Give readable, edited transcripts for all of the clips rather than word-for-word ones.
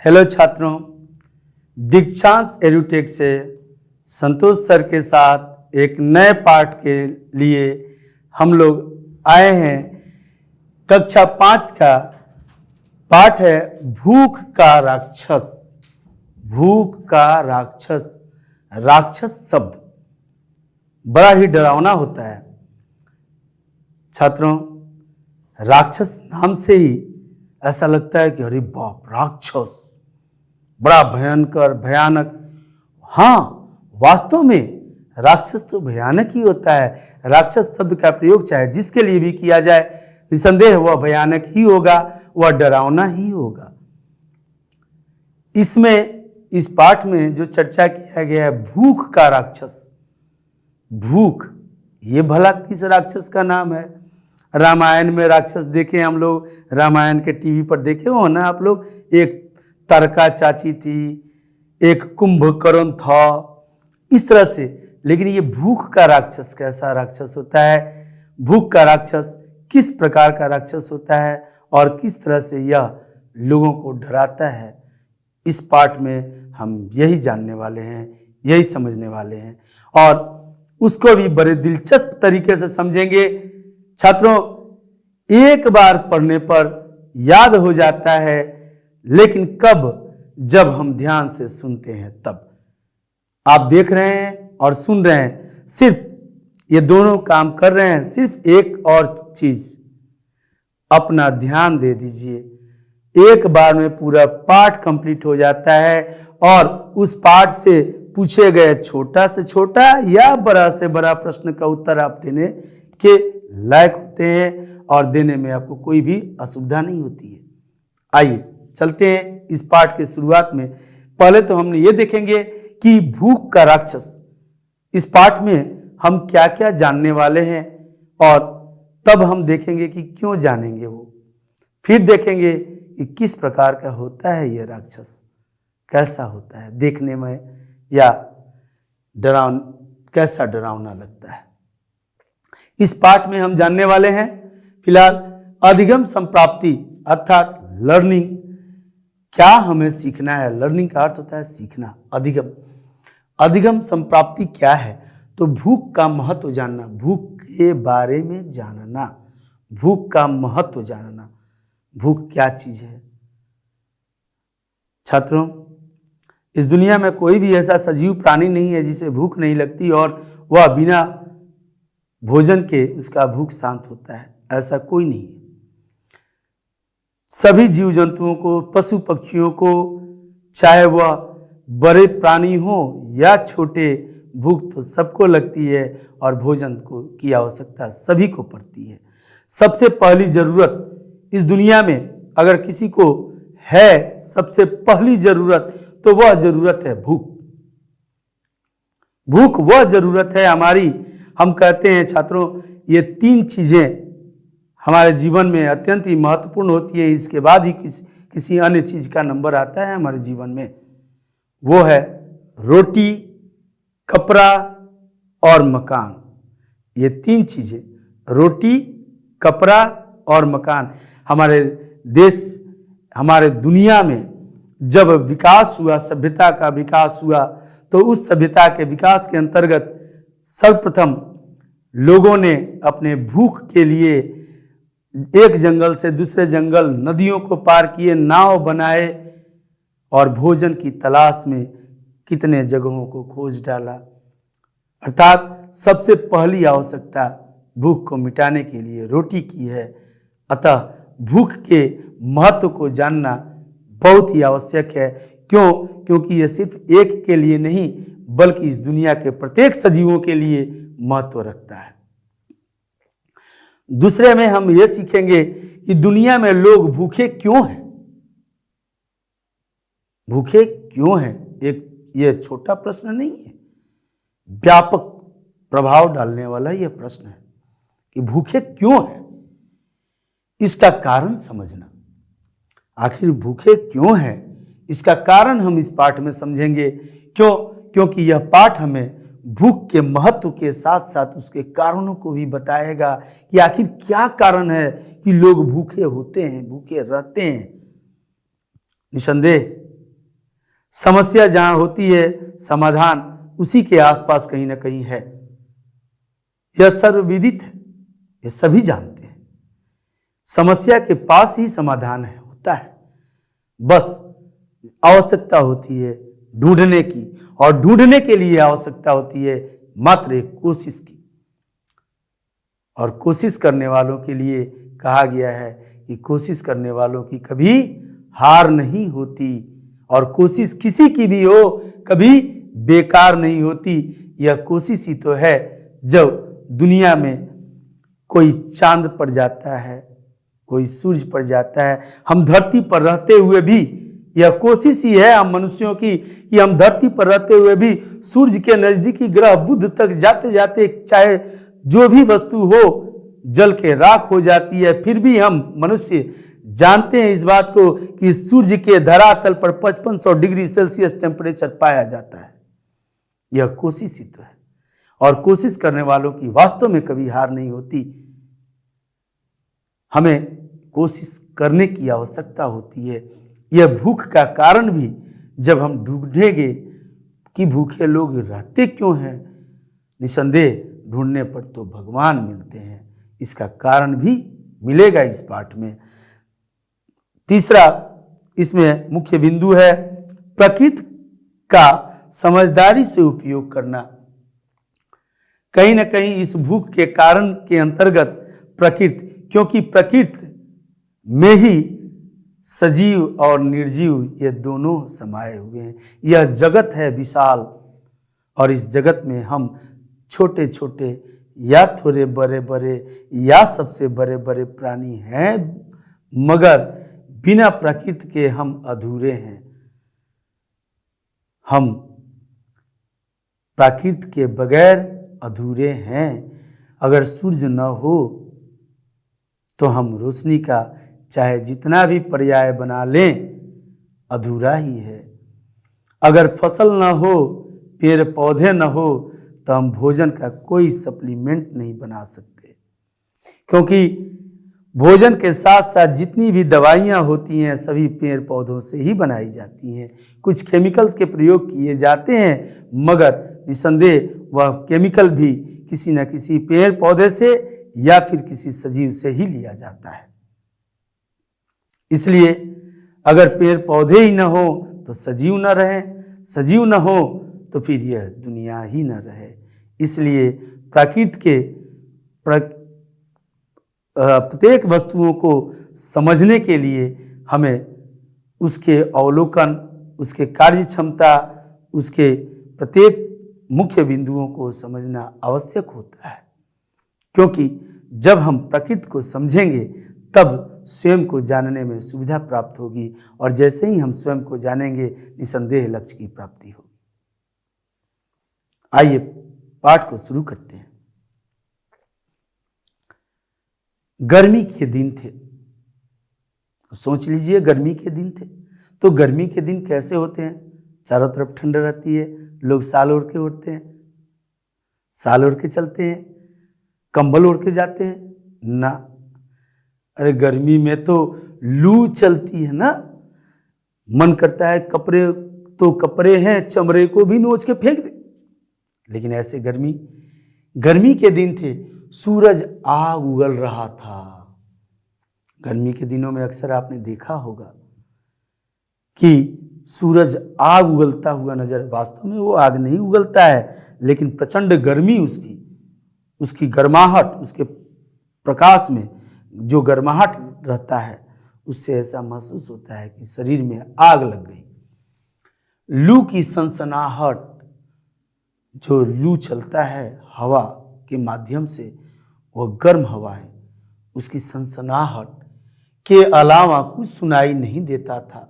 Hello छात्रों, दीक्षांत edutech से संतोष सर के साथ एक नए पाठ के लिए हम लोग आए हैं। कक्षा 5 का पाठ है भूख का राक्षस। भूख का राक्षस। राक्षस शब्द बड़ा ही डरावना होता है छात्रों। राक्षस नाम से ही ऐसा लगता है कि अरे बाप, राक्षस बड़ा भयंकर भयानक। हाँ, वास्तव में राक्षस तो भयानक ही होता है। राक्षस शब्द का प्रयोग चाहे जिसके लिए भी किया जाए, निसंदेह वह भयानक ही होगा, वह डरावना ही होगा। इस पाठ में जो चर्चा किया गया है भूख का राक्षस। भूख, ये भला किस राक्षस का नाम है? रामायण में राक्षस देखे हम लोग, रामायण के टीवी पर देखे हो ना आप लोग। एक तारका चाची थी, एक कुंभकर्ण था, इस तरह से। लेकिन ये भूख का राक्षस कैसा राक्षस होता है? भूख का राक्षस किस प्रकार का राक्षस होता है और किस तरह से यह लोगों को डराता है, इस पाठ में हम यही जानने वाले हैं, यही समझने वाले हैं और उसको भी बड़े दिलचस्प तरीके से समझेंगे। छात्रों, एक बार पढ़ने पर याद हो जाता है, लेकिन कब? जब हम ध्यान से सुनते हैं तब। आप देख रहे हैं और सुन रहे हैं, सिर्फ ये दोनों काम कर रहे हैं। सिर्फ एक और चीज, अपना ध्यान दे दीजिए। एक बार में पूरा पाठ कंप्लीट हो जाता है और उस पाठ से पूछे गए छोटा से छोटा या बड़ा से बड़ा प्रश्न का उत्तर आप देने के लायक होते हैं और देने में आपको कोई भी असुविधा नहीं होती है। आइए चलते हैं इस पाठ के शुरुआत में। पहले तो हम ये देखेंगे कि भूख का राक्षस, इस पाठ में हम क्या क्या जानने वाले हैं और तब हम देखेंगे कि क्यों जानेंगे वो। फिर देखेंगे कि किस प्रकार का होता है ये राक्षस, कैसा होता है देखने में, या कैसा डरावना लगता है। इस पाठ में हम जानने वाले हैं फिलहाल अधिगम संप्राप्ति अर्थात लर्निंग। क्या हमें सीखना है? लर्निंग का अर्थ होता है सीखना। अधिगम संप्राप्ति क्या है? तो भूख का महत्व जानना, भूख के बारे में जानना, भूख का महत्व जानना। भूख क्या चीज है छात्रों? इस दुनिया में कोई भी ऐसा सजीव प्राणी नहीं है जिसे भूख नहीं लगती और वह बिना भोजन के उसका भूख शांत होता है। ऐसा कोई नहीं है। सभी जीव जंतुओं को, पशु पक्षियों को, चाहे वह बड़े प्राणी हो या छोटे, भूख तो सबको लगती है और भोजन की आवश्यकता सभी को पड़ती है। सबसे पहली जरूरत इस दुनिया में अगर किसी को है, सबसे पहली जरूरत, तो वह जरूरत है भूख। भूख वह जरूरत है हमारी। हम कहते हैं छात्रों, ये 3 चीजें हमारे जीवन में अत्यंत ही महत्वपूर्ण होती है। इसके बाद ही किसी अन्य चीज का नंबर आता है हमारे जीवन में। वो है रोटी, कपड़ा और मकान। ये 3 चीजें, रोटी, कपड़ा और मकान। हमारे देश, हमारे दुनिया में जब विकास हुआ, सभ्यता का विकास हुआ, तो उस सभ्यता के विकास के अंतर्गत सर्वप्रथम लोगों ने अपने भूख के लिए एक जंगल से दूसरे जंगल, नदियों को पार किए, नाव बनाए और भोजन की तलाश में कितने जगहों को खोज डाला। अर्थात सबसे पहली आवश्यकता भूख को मिटाने के लिए रोटी की है। अतः भूख के महत्व को जानना बहुत ही आवश्यक है। क्यों? क्योंकि यह सिर्फ एक के लिए नहीं, बल्कि इस दुनिया के प्रत्येक सजीवों के लिए महत्व रखता है। दूसरे में हम यह सीखेंगे कि दुनिया में लोग भूखे क्यों हैं। भूखे क्यों हैं? एक यह छोटा प्रश्न नहीं है, व्यापक प्रभाव डालने वाला यह प्रश्न है कि भूखे क्यों हैं। इसका कारण समझना, आखिर भूखे क्यों हैं, इसका कारण हम इस पाठ में समझेंगे। क्यों? क्योंकि यह पाठ हमें भूख के महत्व के साथ साथ उसके कारणों को भी बताएगा कि आखिर क्या कारण है कि लोग भूखे होते हैं, भूखे रहते हैं। निसंदेह समस्या जहां होती है समाधान उसी के आसपास कहीं ना कहीं है। यह सर्वविदित है, ये सभी जानते हैं। समस्या के पास ही समाधान है होता है, बस आवश्यकता होती है ढूंढने की, और ढूंढने के लिए आवश्यकता होती है मात्र एक कोशिश की। और कोशिश करने वालों के लिए कहा गया है कि कोशिश करने वालों की कभी हार नहीं होती, और कोशिश किसी की भी हो कभी बेकार नहीं होती। यह कोशिश ही तो है जब दुनिया में कोई चांद पर जाता है, कोई सूरज पर जाता है। हम धरती पर रहते हुए भी यह कोशिश ही है हम मनुष्यों की कि हम धरती पर रहते हुए भी सूरज के नजदीकी ग्रह बुध तक जाते जाते चाहे जो भी वस्तु हो जल के राख हो जाती है, फिर भी हम मनुष्य जानते हैं इस बात को कि सूर्य के धरातल पर 5500 डिग्री सेल्सियस टेम्परेचर पाया जाता है। यह कोशिश ही तो है, और कोशिश करने वालों की वास्तव में कभी हार नहीं होती। हमें कोशिश करने की आवश्यकता होती है। यह भूख का कारण भी जब हम ढूंढेंगे कि भूखे लोग रहते क्यों हैं, निसंदेह ढूंढने पर तो भगवान मिलते हैं, इसका कारण भी मिलेगा इस पाठ में। तीसरा इसमें मुख्य बिंदु है प्रकृति का समझदारी से उपयोग करना। कहीं ना कहीं इस भूख के कारण के अंतर्गत प्रकृति, क्योंकि प्रकृति में ही सजीव और निर्जीव ये दोनों समाये हुए हैं। यह जगत है विशाल, और इस जगत में हम छोटे छोटे या थोड़े बड़े बड़े या सबसे बड़े बड़े प्राणी हैं, मगर बिना प्रकृति के हम अधूरे हैं। हम प्रकृति के बगैर अधूरे हैं। अगर सूर्य न हो तो हम रोशनी का चाहे जितना भी पर्याय बना लें अधूरा ही है। अगर फसल न हो, पेड़ पौधे न हो, तो हम भोजन का कोई सप्लीमेंट नहीं बना सकते, क्योंकि भोजन के साथ साथ जितनी भी दवाइयाँ होती हैं सभी पेड़ पौधों से ही बनाई जाती हैं। कुछ केमिकल्स के प्रयोग किए जाते हैं, मगर निसंदेह वह केमिकल भी किसी न किसी पेड़ पौधे से या फिर किसी सजीव से ही लिया जाता है। इसलिए अगर पेड़ पौधे ही न हो तो सजीव न रहे, सजीव न हो तो फिर यह दुनिया ही न रहे। इसलिए प्रकृति के प्रत्येक वस्तुओं को समझने के लिए हमें उसके अवलोकन, उसके कार्य क्षमता, उसके प्रत्येक मुख्य बिंदुओं को समझना आवश्यक होता है, क्योंकि जब हम प्रकृति को समझेंगे तब स्वयं को जानने में सुविधा प्राप्त होगी, और जैसे ही हम स्वयं को जानेंगे निसंदेह लक्ष्य की प्राप्ति होगी। आइए पाठ को शुरू करते हैं। गर्मी के दिन थे, सोच लीजिए गर्मी के दिन थे, तो गर्मी के दिन कैसे होते हैं? चारों तरफ ठंड रहती है, लोग साल ओढ़ के उठते हैं, साल ओढ़ के चलते हैं, कंबल ओढ़ के जाते हैं ना। अरे गर्मी में तो लू चलती है ना, मन करता है कपड़े तो कपड़े हैं, चमड़े को भी नोच के फेंक दे। लेकिन ऐसे गर्मी के दिन थे, सूरज आग उगल रहा था। गर्मी के दिनों में अक्सर आपने देखा होगा कि सूरज आग उगलता हुआ नजर, वास्तव में वो आग नहीं उगलता है, लेकिन प्रचंड गर्मी उसकी गर्माहट, उसके प्रकाश में जो गर्माहट रहता है उससे ऐसा महसूस होता है कि शरीर में आग लग गई। लू की सनसनाहट, जो लू चलता है हवा के माध्यम से, वह गर्म हवा है, उसकी सनसनाहट के अलावा कुछ सुनाई नहीं देता था।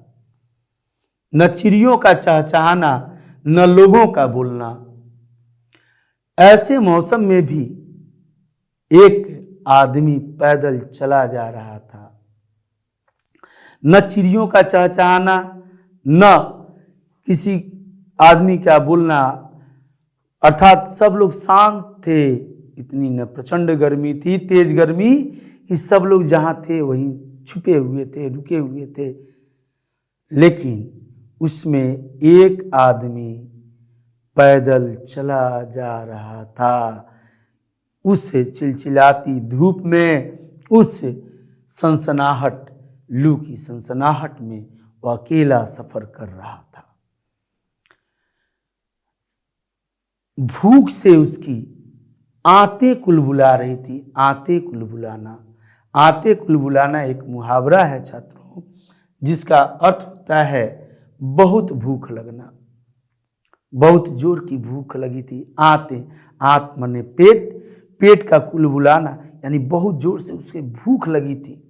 न चिड़ियों का चहचहाना, न लोगों का बोलना। ऐसे मौसम में भी एक आदमी पैदल चला जा रहा था। न चिड़ियों का चहचहाना, न किसी आदमी का बोलना, अर्थात सब लोग शांत थे। इतनी न प्रचंड गर्मी थी, तेज गर्मी, कि सब लोग जहां थे वहीं छुपे हुए थे, रुके हुए थे। लेकिन उसमें एक आदमी पैदल चला जा रहा था। उस चिलचिलाती धूप में, उस सनसनाहट, लू की सनसनाहट में वो अकेला सफर कर रहा था। भूख से उसकी आंतें कुलबुला रही थी। आंतें कुलबुलाना, आंतें कुलबुलाना एक मुहावरा है छात्रों, जिसका अर्थ होता है बहुत भूख लगना। बहुत जोर की भूख लगी थी। आंतें, आंत माने पेट, पेट का कुलबुलाना यानी बहुत जोर से उसे भूख लगी थी।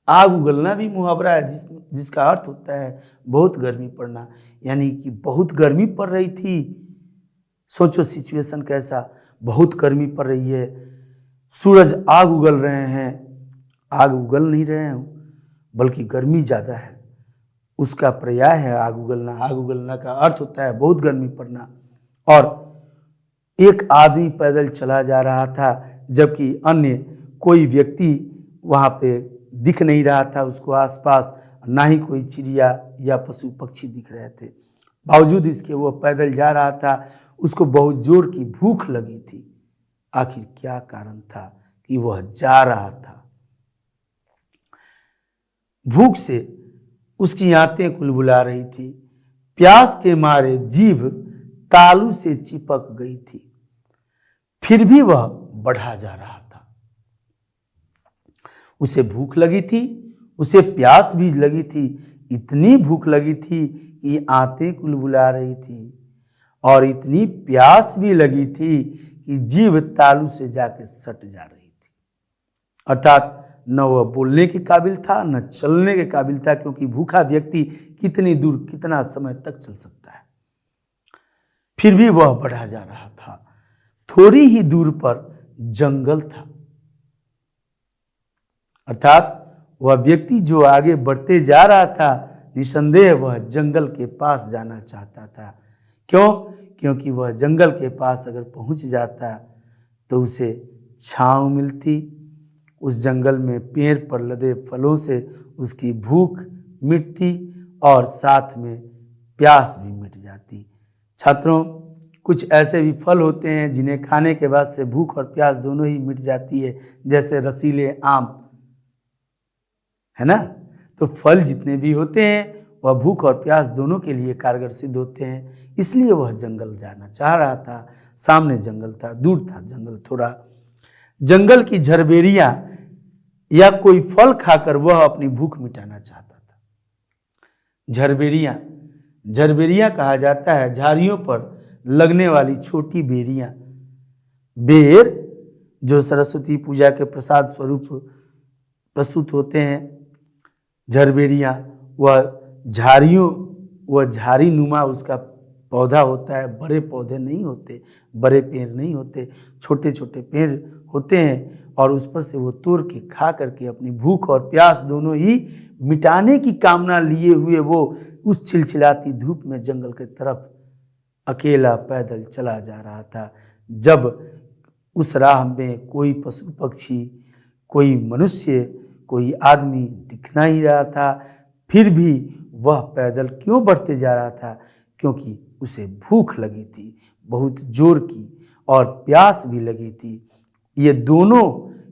आग उगलना भी मुहावरा है जिसका अर्थ होता है बहुत गर्मी पड़ना, यानी कि बहुत गर्मी पड़ रही थी। सोचो सिचुएशन कैसा, बहुत गर्मी पड़ रही है, सूरज आग उगल रहे हैं, आग उगल नहीं रहे हैं बल्कि गर्मी ज़्यादा है, उसका पर्याय है आग उगलना। आग उगलना का अर्थ होता है बहुत गर्मी पड़ना। और एक आदमी पैदल चला जा रहा था, जबकि अन्य कोई व्यक्ति वहाँ पे दिख नहीं रहा था उसको आसपास, ना ही कोई चिड़िया या पशु पक्षी दिख रहे थे। बावजूद इसके वो पैदल जा रहा था, उसको बहुत जोर की भूख लगी थी। आखिर क्या कारण था कि वह जा रहा था? भूख से उसकी आंतें कुलबुला रही थी, प्यास के मारे जीभ तालू से चिपक गई थी, फिर भी वह बढ़ा जा रहा था। उसे भूख लगी थी, उसे प्यास भी लगी थी, इतनी भूख लगी थी कि आंतें कुलबुला रही थी, और इतनी प्यास भी लगी थी कि जीभ तालू से जाके सट जा रही थी। अर्थात न वह बोलने के काबिल था, न चलने के काबिल था, क्योंकि भूखा व्यक्ति कितनी दूर, कितना समय तक चल सकता है। फिर भी वह बढ़ा जा रहा था। थोड़ी ही दूर पर जंगल था, अर्थात वह व्यक्ति जो आगे बढ़ते जा रहा था, निसंदेह वह जंगल के पास जाना चाहता था। क्यों? क्योंकि वह जंगल के पास अगर पहुंच जाता तो उसे छांव मिलती, उस जंगल में पेड़ पर लदे फलों से उसकी भूख मिटती और साथ में प्यास भी मिट जाती। छात्रों, कुछ ऐसे भी फल होते हैं जिन्हें खाने के बाद से भूख और प्यास दोनों ही मिट जाती है, जैसे रसीले आम, है ना। तो फल जितने भी होते हैं वह भूख और प्यास दोनों के लिए कारगर सिद्ध होते हैं। इसलिए वह जंगल जाना चाह रहा था। सामने जंगल था, दूर था जंगल थोड़ा। जंगल की झरबेरियां या कोई फल खाकर वह अपनी भूख मिटाना चाहता था। झरबेरियां, झरबेरियां कहा जाता है झाड़ियों पर लगने वाली छोटी बेरियां। बेर जो सरस्वती पूजा के प्रसाद स्वरूप प्रस्तुत होते हैं, झरबेरियां वह झाड़ी नुमा उसका पौधा होता है। बड़े पौधे नहीं होते, बड़े पेड़ नहीं होते, छोटे छोटे पेड़ होते हैं, और उस पर से वो तोड़ के खा करके अपनी भूख और प्यास दोनों ही मिटाने की कामना लिए हुए वो उस चिलचिलाती धूप में जंगल की तरफ अकेला पैदल चला जा रहा था। जब उस राह में कोई पशु पक्षी, कोई मनुष्य, कोई आदमी दिख नहीं रहा था, फिर भी वह पैदल क्यों बढ़ते जा रहा था? क्योंकि उसे भूख लगी थी बहुत जोर की, और प्यास भी लगी थी। ये दोनों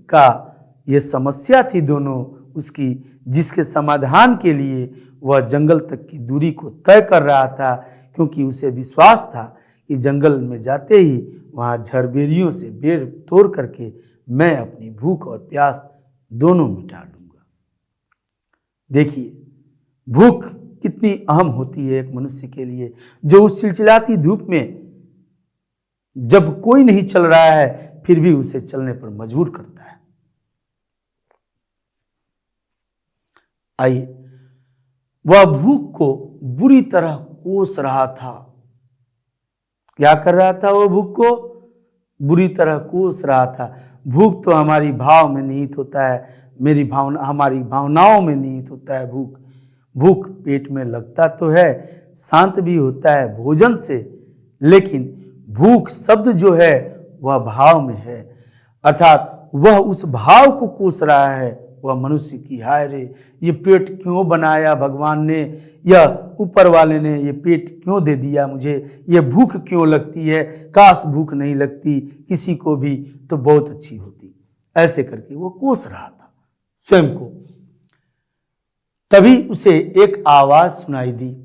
का ये समस्या थी दोनों उसकी, जिसके समाधान के लिए वह जंगल तक की दूरी को तय कर रहा था, क्योंकि उसे विश्वास था कि जंगल में जाते ही वहाँ झरबेरियों से बेर तोड़ करके मैं अपनी भूख और प्यास दोनों मिटा लूँगा। देखिए भूख कितनी अहम होती है एक मनुष्य के लिए, जो उस चिलचिलाती धूप में जब कोई नहीं चल रहा है फिर भी उसे चलने पर मजबूर करता है। आइए, वह भूख को बुरी तरह कोस रहा था। क्या कर रहा था? वो भूख को बुरी तरह कोस रहा था। भूख तो हमारी भाव में निहित होता है, हमारी भावनाओं में निहित होता है। भूख पेट में लगता तो है, शांत भी होता है भोजन से, लेकिन भूख शब्द जो है वह भाव में है, अर्थात वह उस भाव को कोस रहा है, वह मनुष्य की हाय रे, ये पेट क्यों बनाया भगवान ने, या ऊपर वाले ने ये पेट क्यों दे दिया मुझे, ये भूख क्यों लगती है, काश भूख नहीं लगती किसी को भी तो बहुत अच्छी होती। ऐसे करके वो कोस रहा था स्वयं को। तभी उसे एक आवाज सुनाई दी।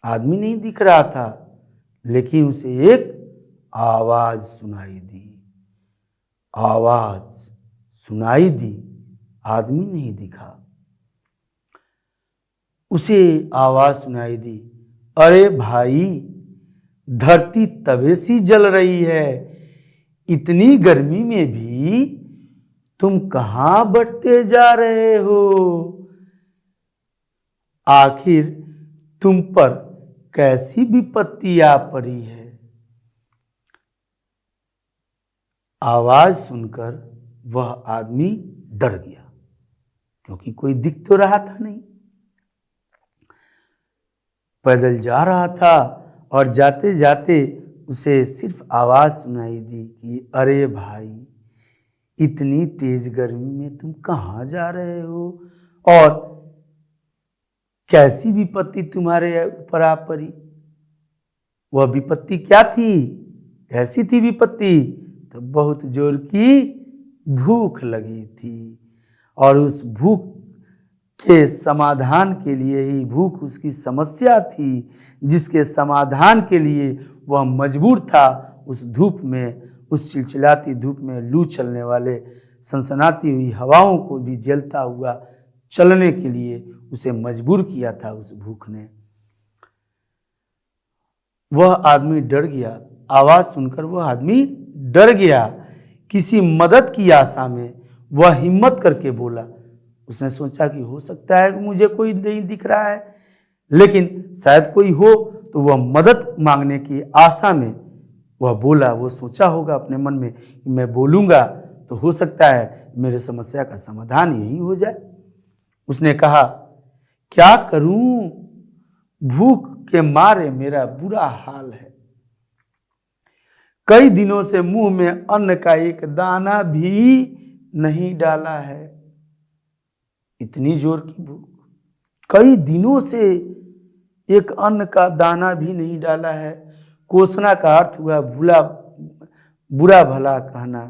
आदमी नहीं दिख रहा था, लेकिन उसे एक आवाज सुनाई दी। आवाज सुनाई दी, आदमी नहीं दिखा। उसे आवाज सुनाई दी, अरे भाई, धरती तवे सी जल रही है, इतनी गर्मी में भी तुम कहां बढ़ते जा रहे हो? आखिर तुम पर कैसी विपत्ति आ पड़ी है? आवाज सुनकर वह आदमी डर गया, क्योंकि कोई दिख तो रहा था नहीं। पैदल जा रहा था और जाते जाते उसे सिर्फ आवाज सुनाई दी कि अरे भाई, इतनी तेज गर्मी में तुम कहाँ जा रहे हो और कैसी विपत्ति तुम्हारे ऊपर आ पड़ी? वह विपत्ति क्या थी? कैसी थी विपत्ति? तो बहुत जोर की भूख लगी थी, और उस भूख के समाधान के लिए ही, भूख उसकी समस्या थी जिसके समाधान के लिए वह मजबूर था उस धूप में, उस चिलचिलाती धूप में लू चलने वाले सनसनाती हुई हवाओं को भी झेलता हुआ चलने के लिए उसे मजबूर किया था उस भूख ने। वह आदमी डर गया, आवाज सुनकर वह आदमी डर गया। किसी मदद की आशा में वह हिम्मत करके बोला। उसने सोचा कि हो सकता है कि मुझे कोई नहीं दिख रहा है, लेकिन शायद कोई हो, तो वह मदद मांगने की आशा में वह बोला। वो सोचा होगा अपने मन में कि मैं बोलूँगा तो हो सकता है मेरे समस्या का समाधान यही हो जाए। उसने कहा, क्या करूं, भूख के मारे मेरा बुरा हाल है, कई दिनों से मुंह में अन्न का एक दाना भी नहीं डाला है। इतनी जोर की भूख, कई दिनों से एक अन्न का दाना भी नहीं डाला है। कोसना का अर्थ हुआ बुरा भला कहना,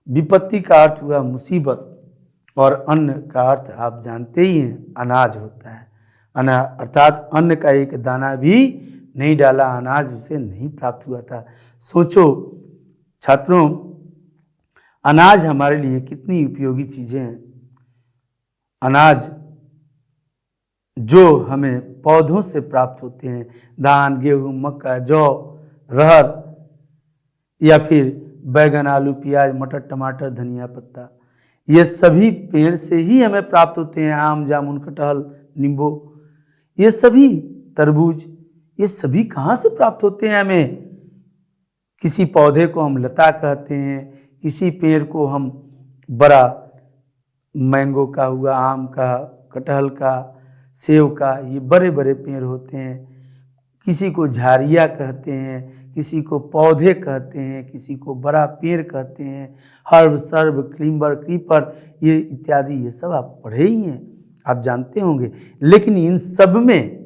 विपत्ति का अर्थ हुआ मुसीबत, और अन्न का अर्थ आप जानते ही हैं अनाज होता है। अर्थात अन्न का एक दाना भी नहीं डाला, अनाज उसे नहीं प्राप्त हुआ था। सोचो छात्रों, अनाज हमारे लिए कितनी उपयोगी चीजें हैं। अनाज जो हमें पौधों से प्राप्त होते हैं, धान, गेहूं, मक्का, जौ, रहर, या फिर बैगन, आलू, प्याज, मटर, टमाटर, धनिया पत्ता, ये सभी पेड़ से ही हमें प्राप्त होते हैं। आम, जामुन, कटहल, नींबू, ये सभी, तरबूज, ये सभी कहाँ से प्राप्त होते हैं हमें? किसी पौधे को हम लता कहते हैं, किसी पेड़ को हम बड़ा, मैंगो का हुआ, आम का, कटहल का, सेव का, ये बड़े बड़े पेड़ होते हैं। किसी को झाड़िया कहते हैं, किसी को पौधे कहते हैं, किसी को बड़ा पेड़ कहते हैं। हर्ब, सर्ब, क्लिम्बर, क्रीपर, ये इत्यादि, ये सब आप पढ़े ही हैं, आप जानते होंगे। लेकिन इन सब में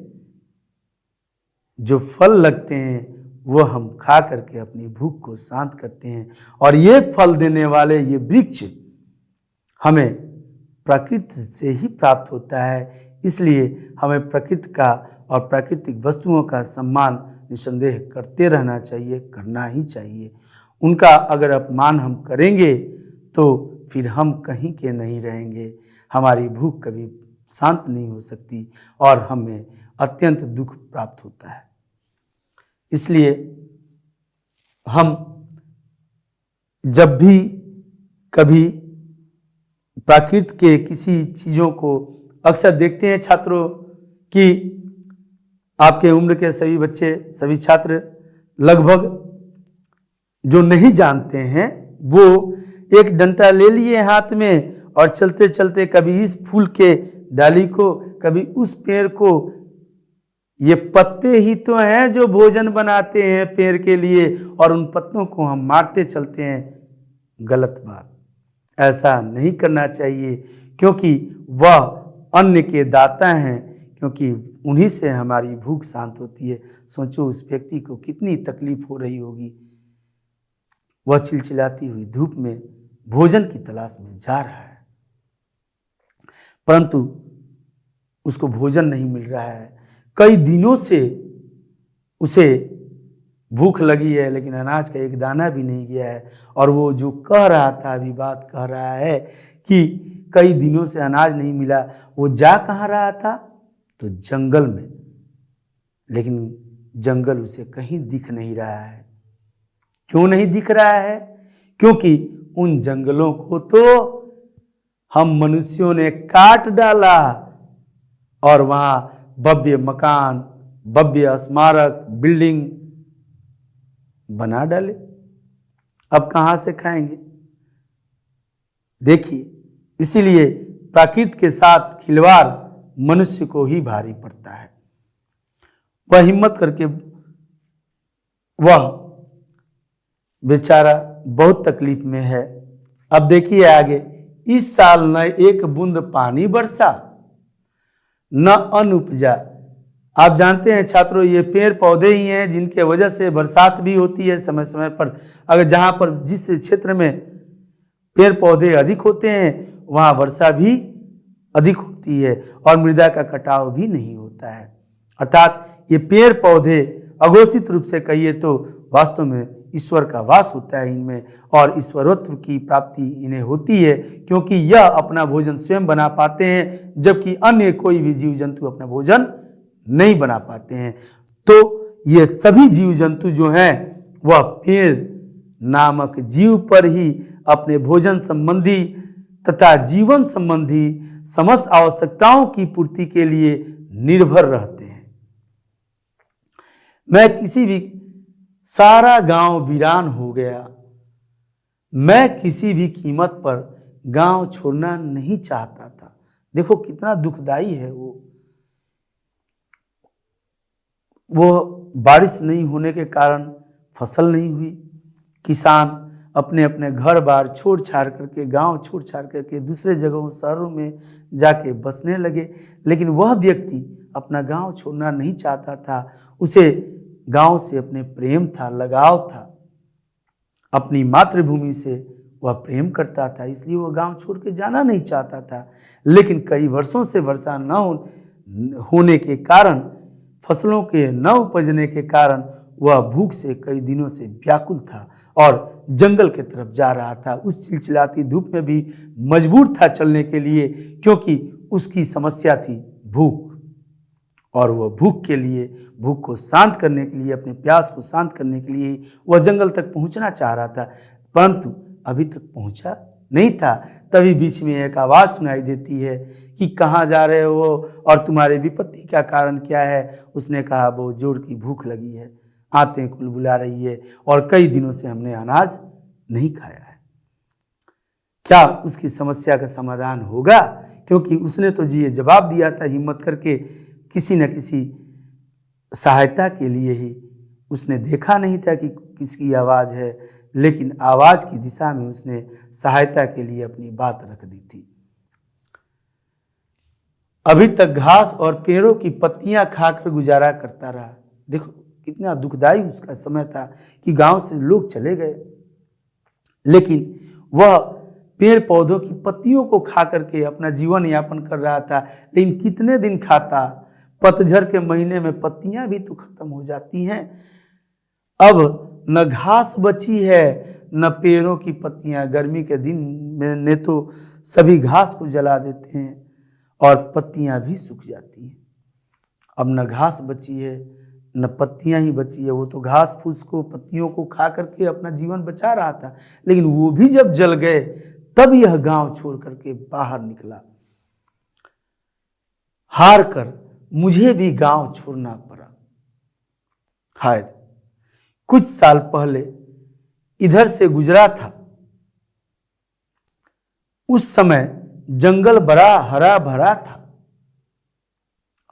जो फल लगते हैं वो हम खा करके अपनी भूख को शांत करते हैं, और ये फल देने वाले ये वृक्ष हमें प्रकृति से ही प्राप्त होता है। इसलिए हमें प्रकृति का और प्राकृतिक वस्तुओं का सम्मान निसंदेह करते रहना चाहिए, करना ही चाहिए। उनका अगर अपमान हम करेंगे तो फिर हम कहीं के नहीं रहेंगे, हमारी भूख कभी शांत नहीं हो सकती और हमें अत्यंत दुख प्राप्त होता है। इसलिए हम जब भी कभी प्रकृति के किसी चीज़ों को अक्सर देखते हैं छात्रों कि आपके उम्र के सभी बच्चे, सभी छात्र लगभग जो नहीं जानते हैं वो एक डंडा ले लिए हाथ में और चलते चलते कभी इस फूल के डाली को, कभी उस पेड़ को। ये पत्ते ही तो हैं जो भोजन बनाते हैं पेड़ के लिए, और उन पत्तों को हम मारते चलते हैं। गलत बात। ऐसा नहीं करना चाहिए, क्योंकि वह अन्न के दाता हैं, क्योंकि उन्हीं से हमारी भूख शांत होती है। सोचो उस व्यक्ति को कितनी तकलीफ हो रही होगी। वह चिलचिलाती हुई धूप में भोजन की तलाश में जा रहा है, परंतु उसको भोजन नहीं मिल रहा है। कई दिनों से उसे भूख लगी है, लेकिन अनाज का एक दाना भी नहीं गया है। और वो जो कह रहा था, अभी बात कह रहा है कि कई दिनों से अनाज नहीं मिला, वो जा कहाँ रहा था? तो जंगल में। लेकिन जंगल उसे कहीं दिख नहीं रहा है। क्यों नहीं दिख रहा है? क्योंकि उन जंगलों को तो हम मनुष्यों ने काट डाला और वहां भव्य मकान, भव्य स्मारक, बिल्डिंग बना डाले। अब कहां से खाएंगे? देखिए, इसीलिए प्रकृति के साथ खिलवाड़ मनुष्य को ही भारी पड़ता है। वह हिम्मत करके, वह बेचारा बहुत तकलीफ में है। अब देखिए आगे, इस साल न एक बूंद पानी बरसा, न अन्न उपजा। आप जानते हैं छात्रों, ये पेड़ पौधे ही हैं जिनके वजह से बरसात भी होती है समय समय पर। अगर जहाँ पर जिस क्षेत्र में पेड़ पौधे अधिक होते हैं वहाँ वर्षा भी अधिक होती है और मृदा का कटाव भी नहीं होता है। अर्थात ये पेड़ पौधे अघोषित रूप से कहिए तो वास्तव में ईश्वर का वास होता है इनमें, और ईश्वरत्व की प्राप्ति इन्हें होती है, क्योंकि यह अपना भोजन स्वयं बना पाते हैं, जबकि अन्य कोई भी जीव जंतु अपना भोजन नहीं बना पाते हैं। तो ये सभी जीव जंतु जो हैं वह पेड़ नामक जीव पर ही अपने भोजन संबंधी तथा जीवन संबंधी समस्त आवश्यकताओं की पूर्ति के लिए निर्भर रहते हैं। मैं किसी भी, सारा गांव वीरान हो गया, मैं किसी भी कीमत पर गांव छोड़ना नहीं चाहता था। देखो कितना दुखदाई है वो बारिश नहीं होने के कारण फसल नहीं हुई। किसान अपने अपने घर बार छोड़ छाड़ करके, गांव छोड़ छाड़ करके दूसरे जगहों शहरों में जाके बसने लगे। लेकिन वह व्यक्ति अपना गांव छोड़ना नहीं चाहता था। उसे गांव से अपने प्रेम था, लगाव था, अपनी मातृभूमि से वह प्रेम करता था, इसलिए वह गांव छोड़ के जाना नहीं चाहता था। लेकिन कई वर्षों से वर्षा न होने के कारण, फसलों के न उपजने के कारण वह भूख से कई दिनों से व्याकुल था और जंगल की तरफ जा रहा था। उस चिलचिलाती धूप में भी मजबूर था चलने के लिए, क्योंकि उसकी समस्या थी भूख। और वह भूख के लिए, भूख को शांत करने के लिए, अपने प्यास को शांत करने के लिए वह जंगल तक पहुंचना चाह रहा था, परंतु अभी तक पहुंचा नहीं था। तभी बीच में एक आवाज़ सुनाई देती है कि कहाँ जा रहे हो और तुम्हारे विपत्ति का कारण क्या है। उसने कहा, बहुत जोर की भूख लगी है, आंतें कुलबुला रही है और कई दिनों से हमने अनाज नहीं खाया है। क्या उसकी समस्या का समाधान होगा? क्योंकि उसने तो जी ये जवाब दिया था हिम्मत करके, किसी न किसी सहायता के लिए ही। उसने देखा नहीं था कि किसकी आवाज़ है, लेकिन आवाज़ की दिशा में उसने सहायता के लिए अपनी बात रख दी थी। अभी तक घास और पेड़ों की पत्तियां खाकर गुजारा करता रहा। देखो कितना दुखदाई उसका समय था कि गांव से लोग चले गए, लेकिन वह पेड़ पौधों की पत्तियों को खा करके अपना जीवन यापन कर रहा था। लेकिन कितने दिन खाता? पतझड़ के महीने में पत्तियां भी तो खत्म हो जाती हैं। अब न घास बची है न पेड़ों की पत्तियां। गर्मी के दिन में तो सभी घास को जला देते हैं और पत्तियां भी सूख जाती हैं। अब न घास बची है न पत्तियां ही बची है। वो तो घास फूस को, पत्तियों को खा करके अपना जीवन बचा रहा था, लेकिन वो भी जब जल गए तब यह गांव छोड़ करके बाहर निकला। हार कर मुझे भी गांव छोड़ना पड़ा। हाय, कुछ साल पहले इधर से गुजरा था। उस समय जंगल बड़ा हरा भरा था।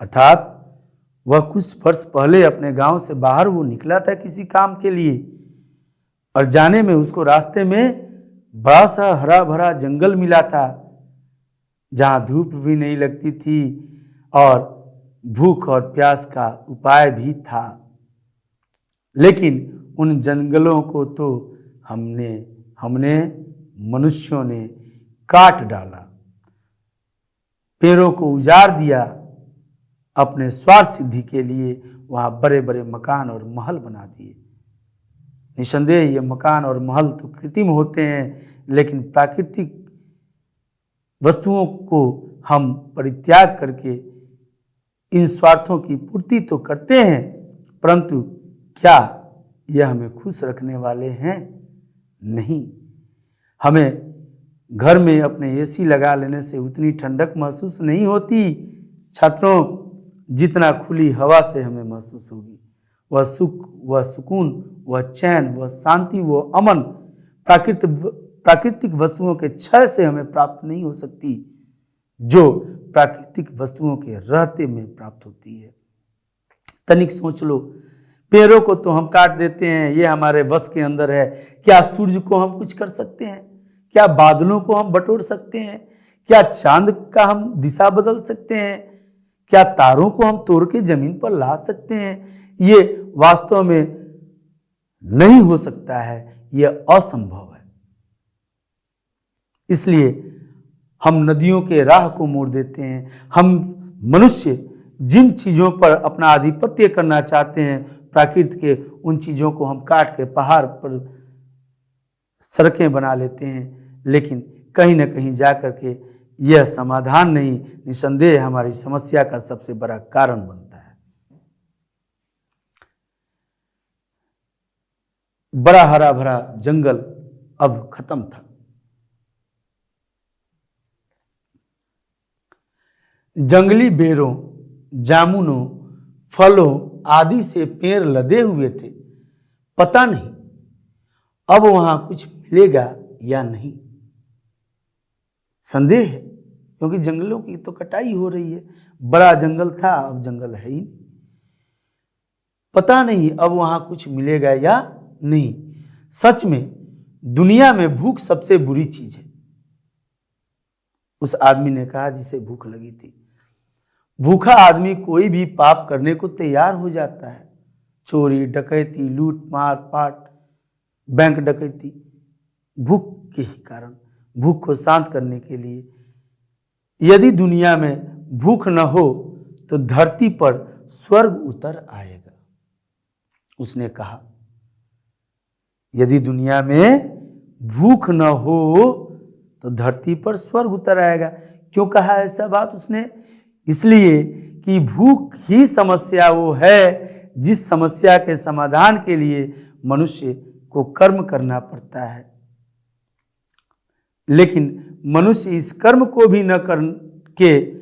अर्थात वह कुछ वर्ष पहले अपने गांव से बाहर वो निकला था किसी काम के लिए, और जाने में उसको रास्ते में बड़ा सा हरा भरा जंगल मिला था, जहाँ धूप भी नहीं लगती थी और भूख और प्यास का उपाय भी था। लेकिन उन जंगलों को तो हमने मनुष्यों ने काट डाला, पेड़ों को उजाड़ दिया, अपने स्वार्थ सिद्धि के लिए वहाँ बड़े बड़े मकान और महल बना दिए। निसंदेह ये मकान और महल तो कृत्रिम होते हैं, लेकिन प्राकृतिक वस्तुओं को हम परित्याग करके इन स्वार्थों की पूर्ति तो करते हैं, परंतु क्या यह हमें खुश रखने वाले हैं? नहीं। हमें घर में अपने एसी लगा लेने से उतनी ठंडक महसूस नहीं होती छात्रों, जितना खुली हवा से हमें महसूस होगी। वह सुख, वह सुकून, वह चैन, वह शांति, वह अमन प्राकृतिक वस्तुओं के क्षय से हमें प्राप्त नहीं हो सकती, जो प्राकृतिक वस्तुओं के रहते में प्राप्त होती है। तनिक सोच लो, पेड़ों को तो हम काट देते हैं, ये हमारे बस के अंदर है। क्या सूर्य को हम कुछ कर सकते हैं? क्या बादलों को हम बटोर सकते हैं? क्या चांद का हम दिशा बदल सकते हैं? क्या तारों को हम तोड़ के जमीन पर ला सकते हैं? ये वास्तव में नहीं हो सकता है, यह असंभव है। इसलिए हम नदियों के राह को मोड़ देते हैं। हम मनुष्य जिन चीजों पर अपना आधिपत्य करना चाहते हैं, प्रकृति के, उन चीजों को हम काट के पहाड़ पर सड़कें बना लेते हैं, लेकिन कहीं ना कहीं जाकर के यह समाधान नहीं, निसंदेह हमारी समस्या का सबसे बड़ा कारण बनता है। बड़ा हरा भरा जंगल अब खत्म था। जंगली बेरों, जामुनों, फलों आदि से पेड़ लदे हुए थे। पता नहीं अब वहां कुछ मिलेगा या नहीं। संदेह है, क्योंकि जंगलों की तो कटाई हो रही है। बड़ा जंगल था, अब जंगल है ही नहीं। पता नहीं अब वहां कुछ मिलेगा या नहीं। सच में दुनिया में भूख सबसे बुरी चीज है, उस आदमी ने कहा जिसे भूख लगी थी। भूखा आदमी कोई भी पाप करने को तैयार हो जाता है। चोरी, डकैती, लूट मार पाट, बैंक डकैती, भूख के ही कारण, भूख को शांत करने के लिए। यदि दुनिया में भूख न हो तो धरती पर स्वर्ग उतर आएगा, उसने कहा। यदि दुनिया में भूख न हो तो धरती पर स्वर्ग उतर आएगा। क्यों कहा ऐसा बात उसने? इसलिए कि भूख ही समस्या वो है जिस समस्या के समाधान के लिए मनुष्य को कर्म करना पड़ता है। लेकिन मनुष्य इस कर्म को भी न करके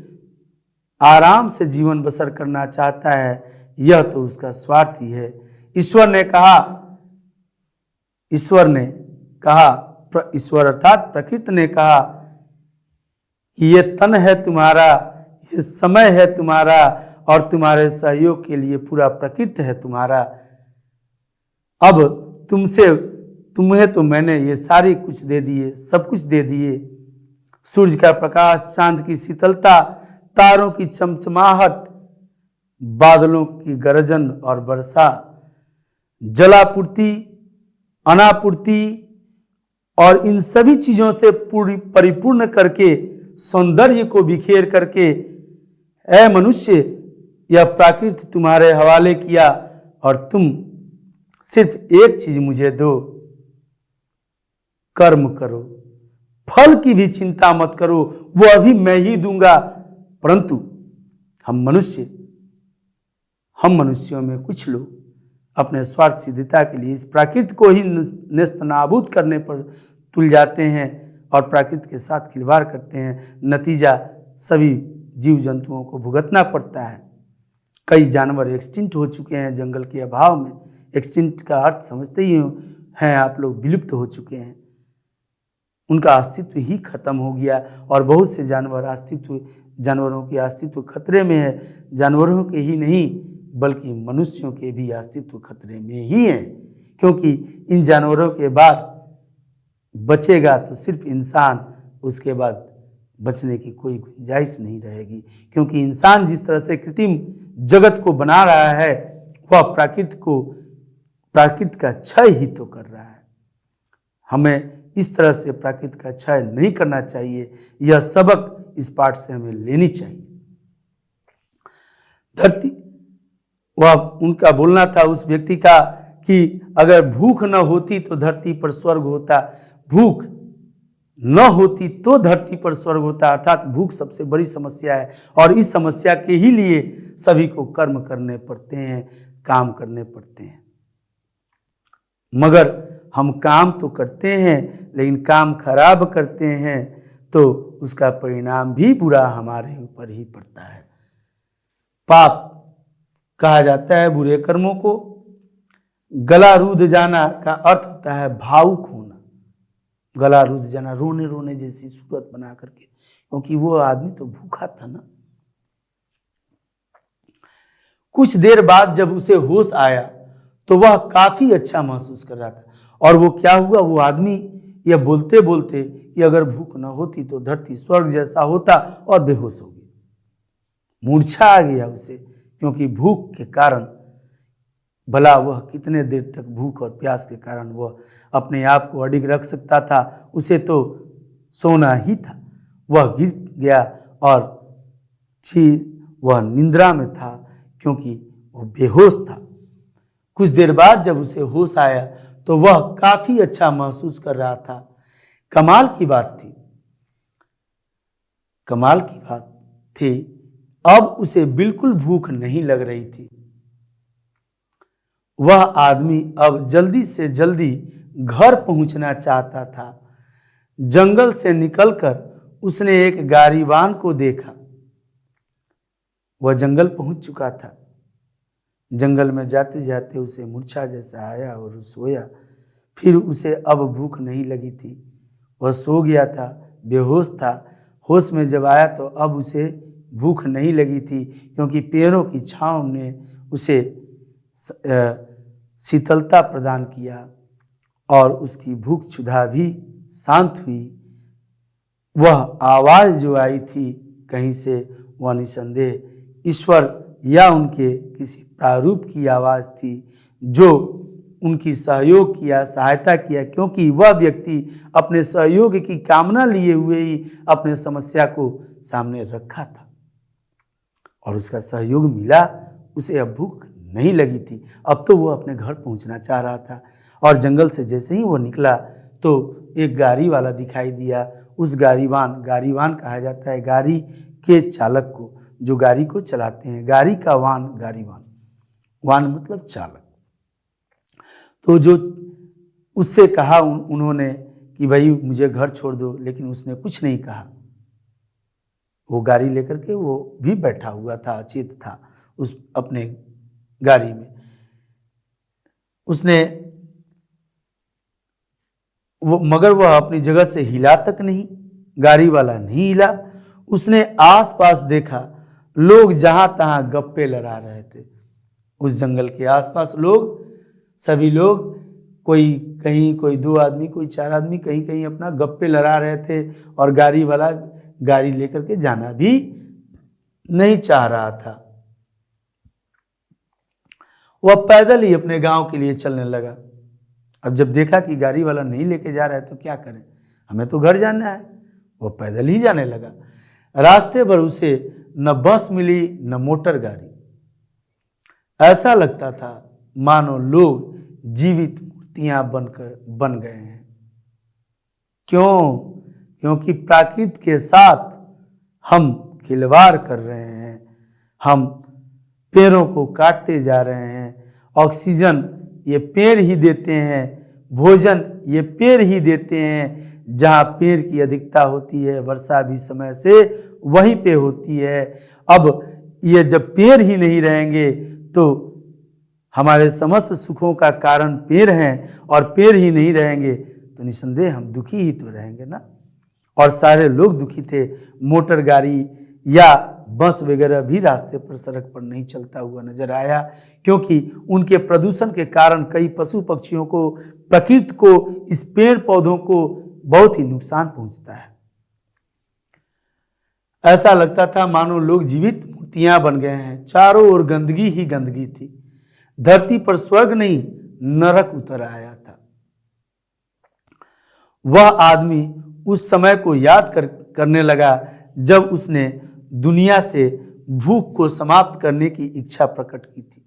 आराम से जीवन बसर करना चाहता है, यह तो उसका स्वार्थ ही है। ईश्वर अर्थात प्रकृति ने कहा कि ये तन है तुम्हारा, ये समय है तुम्हारा, और तुम्हारे सहयोग के लिए पूरा प्रकृति है तुम्हारा। अब तुम्हें तो मैंने ये सारी कुछ दे दिए, सब कुछ दे दिए। सूरज का प्रकाश, चांद की शीतलता, तारों की चमचमाहट, बादलों की गरजन और वर्षा, जलापूर्ति, अनापूर्ति, और इन सभी चीजों से पूरी परिपूर्ण करके, सौंदर्य को बिखेर करके, ऐ मनुष्य, यह प्रकृति तुम्हारे हवाले किया और तुम सिर्फ एक चीज मुझे दो, कर्म करो, फल की भी चिंता मत करो, वो अभी मैं ही दूंगा। परंतु हम मनुष्यों में कुछ लोग अपने स्वार्थ सिद्धिता के लिए इस प्रकृति को ही नेस्तनाबूद करने पर तुल जाते हैं और प्रकृति के साथ खिलवाड़ करते हैं। नतीजा सभी जीव जंतुओं को भुगतना पड़ता है। कई जानवर एक्सटिंक्ट हो चुके हैं जंगल के अभाव में। एक्सटिंक्ट का अर्थ समझते ही हैं आप लोग, विलुप्त हो चुके हैं, उनका अस्तित्व ही खत्म हो गया। और बहुत से जानवरों की अस्तित्व खतरे में है। जानवरों के ही नहीं बल्कि मनुष्यों के भी अस्तित्व खतरे में ही है, क्योंकि इन जानवरों के बाद बचेगा तो सिर्फ इंसान, उसके बाद बचने की कोई गुंजाइश नहीं रहेगी। क्योंकि इंसान जिस तरह से कृत्रिम जगत को बना रहा है वह प्राकृत का क्षय ही तो कर रहा है। हमें इस तरह से प्राकृत का क्षय नहीं करना चाहिए। यह सबक इस पाठ से हमें लेनी चाहिए। धरती, वह उनका बोलना था उस व्यक्ति का कि अगर भूख न होती तो धरती पर स्वर्ग होता, भूख न होती तो धरती पर स्वर्ग होता। अर्थात भूख सबसे बड़ी समस्या है और इस समस्या के ही लिए सभी को कर्म करने पड़ते हैं, काम करने पड़ते हैं। मगर हम काम तो करते हैं लेकिन काम खराब करते हैं तो उसका परिणाम भी बुरा हमारे ऊपर ही पड़ता है। पाप कहा जाता है बुरे कर्मों को। गला रूध जाना का अर्थ होता है भावुक होना। गला रूध जाना, रोने रोने जैसी सूरत बना करके, क्योंकि वो आदमी तो भूखा था ना। कुछ देर बाद जब उसे होश आया तो वह काफी अच्छा महसूस कर रहा था। और वो क्या हुआ, वो आदमी यह बोलते बोलते कि अगर भूख न होती तो धरती स्वर्ग जैसा होता, और बेहोश हो गया। मूर्छा आ गया उसे, क्योंकि भूख के कारण, भला वह कितने देर तक भूख और प्यास के कारण वह अपने आप को अडिग रख सकता था। उसे तो सोना ही था। वह गिर गया और वह निंद्रा में था, क्योंकि वह बेहोश था। कुछ देर बाद जब उसे होश आया तो वह काफी अच्छा महसूस कर रहा था। कमाल की बात थी, अब उसे बिल्कुल भूख नहीं लग रही थी। वह आदमी अब जल्दी से जल्दी घर पहुंचना चाहता था। जंगल से निकलकर उसने एक गारीवान को देखा। वह जंगल पहुंच चुका था। जंगल में जाते जाते उसे मूर्छा जैसा आया और सोया। फिर उसे अब भूख नहीं लगी थी। वह सो गया था, बेहोश था। होश में जब आया तो अब उसे भूख नहीं लगी थी, क्योंकि पेड़ों की छांव ने उसे शीतलता प्रदान किया और उसकी भूख क्षुधा भी शांत हुई। वह आवाज़ जो आई थी कहीं से, वह निसंदेह ईश्वर या उनके किसी प्रारूप की आवाज़ थी जो उनकी सहयोग किया, सहायता किया, क्योंकि वह व्यक्ति अपने सहयोग की कामना लिए हुए ही अपने समस्या को सामने रखा था और उसका सहयोग मिला। उसे अब भूख नहीं लगी थी। अब तो वो अपने घर पहुंचना चाह रहा था। और जंगल से जैसे ही वो निकला तो एक गाड़ी वाला दिखाई दिया। उस गारीवान कहा जाता है गाड़ी के चालक को, जो गाड़ी को चलाते हैं। गाड़ी का वान मतलब चालक। तो जो उससे कहा उन्होंने कि भाई मुझे घर छोड़ दो, लेकिन उसने कुछ नहीं कहा। वो गाड़ी लेकर के वो भी बैठा हुआ था, अचेत था उस अपने गाड़ी में। मगर वह अपनी जगह से हिला तक नहीं। गाड़ी वाला नहीं हिला। उसने आसपास देखा, लोग जहां तहां गप्पे लड़ा रहे थे। उस जंगल के आसपास सभी लोग, कोई कहीं, कोई 2 आदमी, कोई 4 आदमी, कहीं कहीं अपना गप्पे लड़ा रहे थे। और गाड़ी वाला गाड़ी लेकर के जाना भी नहीं चाह रहा था। वह पैदल ही अपने गांव के लिए चलने लगा। अब जब देखा कि गाड़ी वाला नहीं लेके जा रहा है तो क्या करें, हमें तो घर जाना है। वह पैदल ही जाने लगा। रास्ते भर उसे न बस मिली न मोटर गाड़ी। ऐसा लगता था मानो लोग जीवित मूर्तियां बन गए हैं। क्योंकि प्रकृति के साथ हम खिलवाड़ कर रहे हैं। हम पेड़ों को काटते जा रहे हैं। ऑक्सीजन ये पेड़ ही देते हैं, भोजन ये पेड़ ही देते हैं। जहाँ पेड़ की अधिकता होती है, वर्षा भी समय से वहीं पे होती है। अब ये जब पेड़ ही नहीं रहेंगे तो हमारे समस्त सुखों का कारण पेड़ हैं, और पेड़ ही नहीं रहेंगे तो निसंदेह हम दुखी ही तो रहेंगे ना। और सारे लोग दुखी थे। मोटर गाड़ी या बस वगैरह भी रास्ते पर, सड़क पर नहीं चलता हुआ नजर आया, क्योंकि उनके प्रदूषण के कारण कई पशु पक्षियों को, प्रकृति को, इस पेड़ पौधों को बहुत ही नुकसान पहुंचता है। ऐसा लगता था मानो लोग जीवित मूर्तियां बन गए हैं। चारों ओर गंदगी ही गंदगी थी। धरती पर स्वर्ग नहीं नरक उतर आया था। वह आदमी उस समय को याद करने लगा जब उसने दुनिया से भूख को समाप्त करने की इच्छा प्रकट की थी।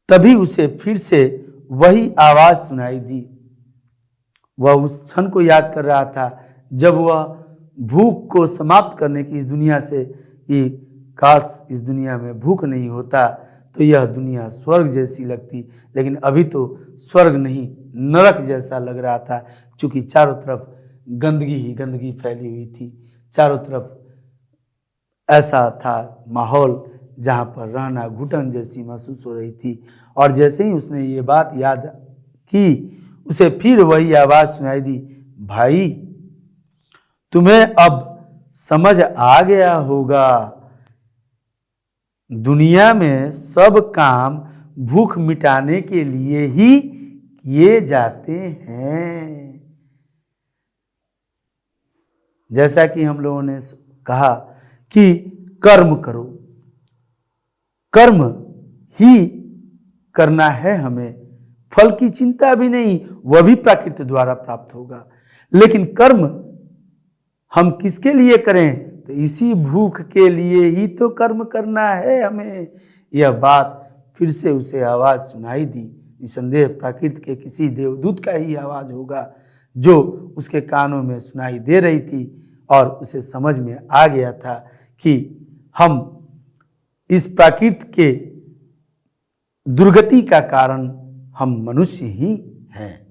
तभी उसे फिर से वही आवाज सुनाई दी। वह उस क्षण को याद कर रहा था जब वह भूख को समाप्त करने की इस दुनिया से कि काश इस दुनिया में भूख नहीं होता तो यह दुनिया स्वर्ग जैसी लगती, लेकिन अभी तो स्वर्ग नहीं नरक जैसा लग रहा था, क्योंकि चारों तरफ गंदगी ही गंदगी फैली हुई थी। चारों तरफ ऐसा था माहौल जहाँ पर रहना घुटन जैसी महसूस हो रही थी। और जैसे ही उसने ये बात याद की उसे फिर वही आवाज़ सुनाई दी, भाई तुम्हें अब समझ आ गया होगा, दुनिया में सब काम भूख मिटाने के लिए ही किए जाते हैं। जैसा कि हम लोगों ने कहा कि कर्म करो, कर्म ही करना है हमें, फल की चिंता भी नहीं, वह भी प्रकृति द्वारा प्राप्त होगा। लेकिन कर्म हम किसके लिए करें? तो इसी भूख के लिए ही तो कर्म करना है हमें। यह बात फिर से उसे आवाज सुनाई दी। निसंदेह प्रकृति के किसी देवदूत का ही आवाज होगा जो उसके कानों में सुनाई दे रही थी और उसे समझ में आ गया था कि हम इस प्रकृति के दुर्गति का कारण हम मनुष्य ही हैं।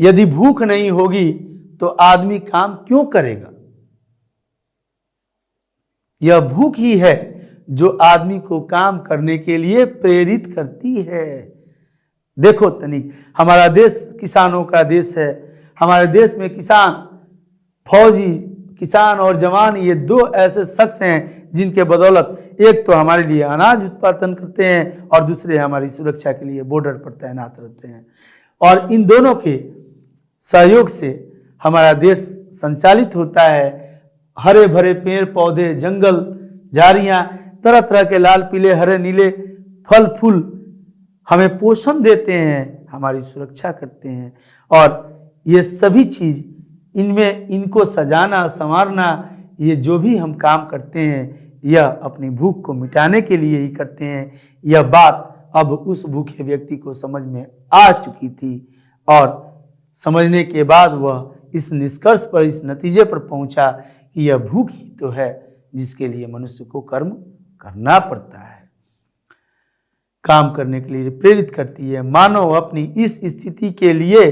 यदि भूख नहीं होगी तो आदमी काम क्यों करेगा? यह भूख ही है जो आदमी को काम करने के लिए प्रेरित करती है। देखो तनिक, हमारा देश किसानों का देश है। हमारे देश में किसान, फौजी, किसान और जवान ये दो ऐसे शख्स हैं जिनके बदौलत एक तो हमारे लिए अनाज उत्पादन करते हैं और दूसरे हमारी सुरक्षा के लिए बॉर्डर पर तैनात रहते हैं। और इन दोनों के सहयोग से हमारा देश संचालित होता है। हरे भरे पेड़ पौधे, जंगल, झाड़ियाँ, तरह तरह के लाल पीले हरे नीले फल फूल हमें पोषण देते हैं, हमारी सुरक्षा करते हैं। और ये सभी चीज़ इनमें इनको सजाना संवारना, ये जो भी हम काम करते हैं यह अपनी भूख को मिटाने के लिए ही करते हैं। यह बात अब उस भूखे व्यक्ति को समझ में आ चुकी थी और समझने के बाद वह इस निष्कर्ष पर, इस नतीजे पर पहुंचा कि यह भूख ही तो है जिसके लिए मनुष्य को कर्म करना पड़ता है, काम करने के लिए प्रेरित करती है। मानव अपनी इस स्थिति के लिए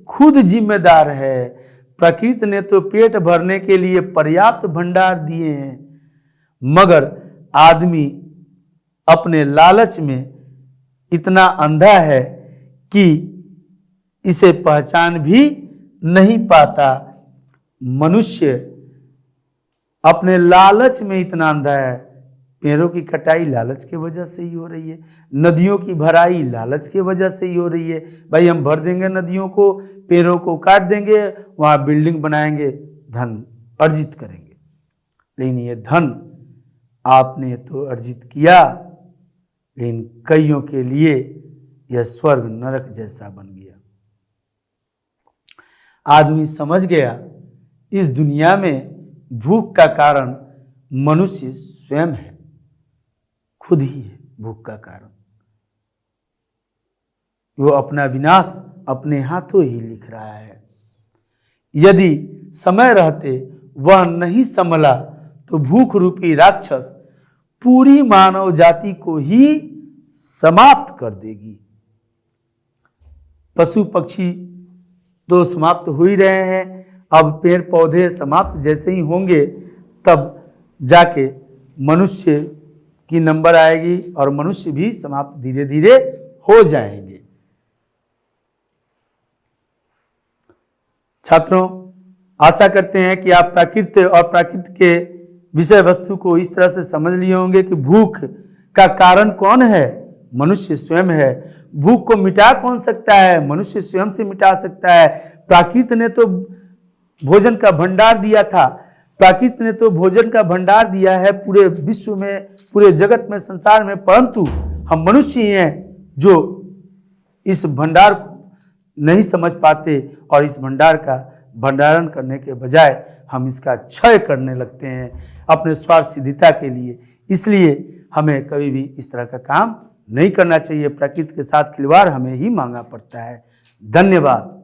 खुद जिम्मेदार है। प्रकृति ने तो पेट भरने के लिए पर्याप्त भंडार दिए हैं, मगर आदमी अपने लालच में इतना अंधा है कि इसे पहचान भी नहीं पाता। मनुष्य अपने लालच में इतना अंधा है। पेड़ों की कटाई लालच के वजह से ही हो रही है, नदियों की भराई लालच के वजह से ही हो रही है। भाई हम भर देंगे नदियों को, पेड़ों को काट देंगे, वहाँ बिल्डिंग बनाएंगे, धन अर्जित करेंगे। लेकिन ये धन आपने तो अर्जित किया, लेकिन कईयों के लिए यह स्वर्ग नरक जैसा बन गया। आदमी समझ गया इस दुनिया में भूख का कारण मनुष्य स्वयं है, खुद ही है भूख का कारण। वो अपना विनाश अपने हाथों ही लिख रहा है। यदि समय रहते वह नहीं संभला तो भूख रूपी राक्षस पूरी मानव जाति को ही समाप्त कर देगी। पशु पक्षी तो समाप्त हो ही रहे हैं, अब पेड़ पौधे समाप्त जैसे ही होंगे तब जाके मनुष्य की नंबर आएगी और मनुष्य भी समाप्त धीरे धीरे हो जाएंगे। छात्रों, आशा करते हैं कि आप प्रकृति और प्रकृति के विषय वस्तु को इस तरह से समझ लिए होंगे कि भूख का कारण कौन है, मनुष्य स्वयं है। भूख को मिटा कौन सकता है? मनुष्य स्वयं से मिटा सकता है। प्राकृत ने तो भोजन का भंडार दिया था, प्राकृत ने तो भोजन का भंडार दिया है पूरे विश्व में, पूरे जगत में, संसार में, परंतु हम मनुष्य ही हैं जो इस भंडार को नहीं समझ पाते और इस भंडार का भंडारण करने के बजाय हम इसका क्षय करने लगते हैं अपने स्वार्थ सिद्धिता के लिए। इसलिए हमें कभी भी इस तरह का काम नहीं करना चाहिए। प्रकृति के साथ खिलवाड़ हमें ही मांगना पड़ता है। धन्यवाद।